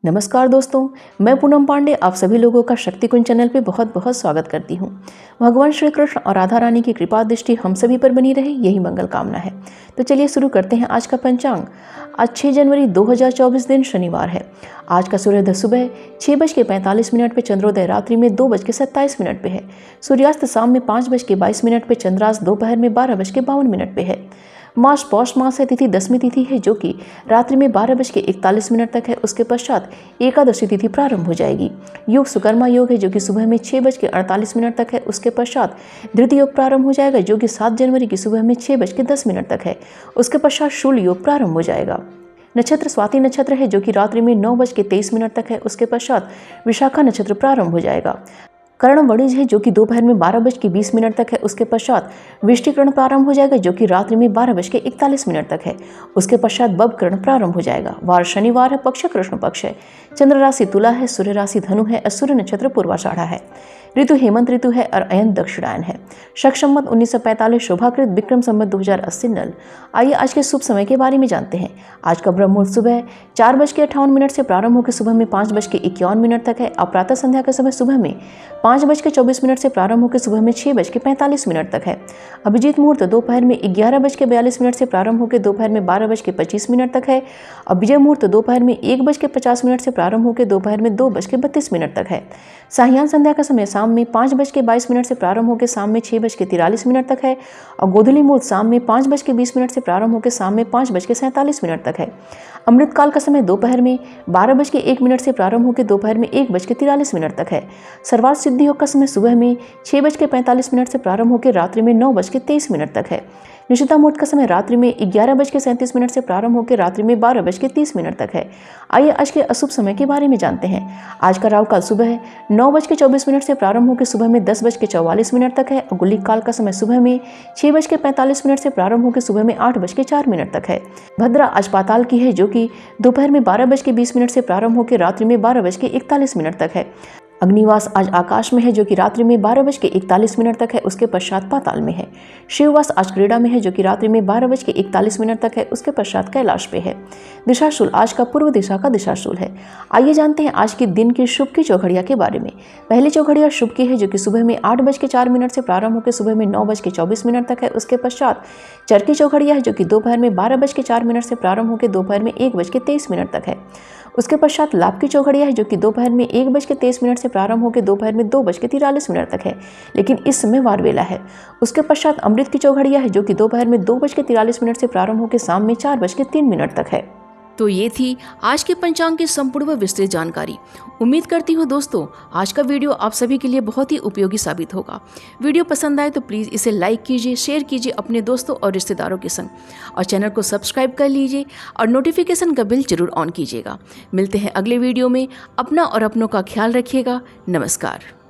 नमस्कार दोस्तों, मैं पूनम पांडे आप सभी लोगों का शक्तिकुंज चैनल पे बहुत बहुत स्वागत करती हूँ। भगवान श्री कृष्ण और राधा रानी की कृपा दृष्टि हम सभी पर बनी रहे, यही मंगल कामना है। तो चलिए शुरू करते हैं आज का पंचांग। आज 6 जनवरी 2024 दिन शनिवार है। आज का सूर्योदय सुबह 6:45 पे, चंद्रोदय रात्रि में 2:27 पे है। सूर्यास्त शाम में 5:22 पे, चंद्रास्त दोपहर में 12:52 पे है। मास पौष मास है, तिथि दसवीं तिथि है जो कि रात्रि में 12:41 तक है। उसके पश्चात एकादशी तिथि प्रारंभ हो जाएगी। योग सुकर्मा योग है जो कि सुबह में 6:48 तक है। उसके पश्चात धृति योग प्रारंभ हो जाएगा जो कि 7 जनवरी की सुबह में 6:10 तक है। उसके पश्चात शूल योग प्रारंभ हो जाएगा। नक्षत्र स्वाति नक्षत्र है जो कि रात्रि में 9:23 तक है। उसके पश्चात विशाखा नक्षत्र प्रारंभ हो जाएगा। कर्ण वणिज है जो कि दोपहर में 12:20 तक है। उसके पश्चात विष्टिकरण प्रारंभ हो जाएगा जो कि रात्रि में 12:41 तक है। उसके पश्चात बब कर्ण प्रारंभ हो जाएगा। वार शनिवार है, पक्ष कृष्ण पक्ष है। चंद्र राशि तुला है, सूर्य राशि धनु है, सूर्य नक्षत्र पूर्वाषाढ़ा है। ऋतु हेमंत ऋतु है और अयन दक्षिणायन है। शक संवत 1945, शोभाकृत विक्रम संवत 2080 नल। आइए आज के शुभ समय के बारे में जानते हैं। आज का ब्रह्म मुहूर्त सुबह 4:58 से प्रारंभ होकर सुबह में 5:51 तक है। और प्रातः संध्या का समय सुबह में 5:24 से प्रारंभ होकर सुबह में 6:45 तक है। अभिजीत मुहूर्त दोपहर में 11:42 से प्रारंभ होकर दोपहर में 12:25 तक है। और विजय मुहूर्त दोपहर में 1:50 से प्रारंभ होकर दोपहर में 2:32 तक है। साहियान संध्या का समय शाम में 5:22 से प्रारंभ होकर शाम में 6:43 तक है। और गोधूली मुहूर्त शाम में 5:20 से प्रारंभ होकर शाम में 5:47 तक है। अमृत काल का समय दोपहर में 12:01 से प्रारंभ होकर दोपहर में 1:43 तक है। सर्वार्थ सिद्धि योग का समय सुबह में 6:45 से प्रारंभ होकर रात्रि में 9:23 तक है। निशिता मुहूर्त का समय रात्रि में 11:37 से प्रारंभ होकर रात्रि में 12:30 तक है। आइए आज के अशुभ समय के बारे में जानते हैं। आज का राहु काल सुबह 9:24 से प्रारंभ होकर सुबह में 10:44 तक है। और गुलिक काल का समय सुबह में 6:45 से प्रारंभ होकर सुबह में 8:04 तक है। भद्रा आज पाताल की है जो कि दोपहर में 12:20 से प्रारंभ होकर रात्रि में 12:41 तक है। अग्निवास आज आकाश में है जो कि रात्रि में 12:41 तक है। उसके पश्चात पाताल में है। शिववास आज क्रीड़ा में है जो कि रात्रि में 12:41 तक है। उसके पश्चात कैलाश पे है। दिशाशूल आज का पूर्व दिशा का दिशाशूल है। आइए जानते हैं आज के दिन की शुभ की चौघड़िया के बारे में। पहली चौघड़िया शुभ की है जो कि सुबह में 8:04 से प्रारंभ होकर सुबह में 9:24 तक है। उसके पश्चात चरकी चौघड़िया है जो कि दोपहर में 12:04 से प्रारंभ होकर दोपहर में 1:23 तक है। उसके पश्चात लाभ की चौघड़िया है जो कि दोपहर में 1:23 से प्रारंभ होकर दोपहर में 2:43 तक है, लेकिन इस समय वार वेला है। उसके पश्चात अमृत की चौघड़िया है जो कि दोपहर में 2:43 से प्रारंभ होकर शाम में 4:03 तक है। तो ये थी आज के पंचांग की संपूर्ण व विस्तृत जानकारी। उम्मीद करती हूँ दोस्तों आज का वीडियो आप सभी के लिए बहुत ही उपयोगी साबित होगा। वीडियो पसंद आए तो प्लीज़ इसे लाइक कीजिए, शेयर कीजिए अपने दोस्तों और रिश्तेदारों के संग, और चैनल को सब्सक्राइब कर लीजिए और नोटिफिकेशन का बिल जरूर ऑन कीजिएगा। मिलते हैं अगले वीडियो में। अपना और अपनों का ख्याल रखिएगा। नमस्कार।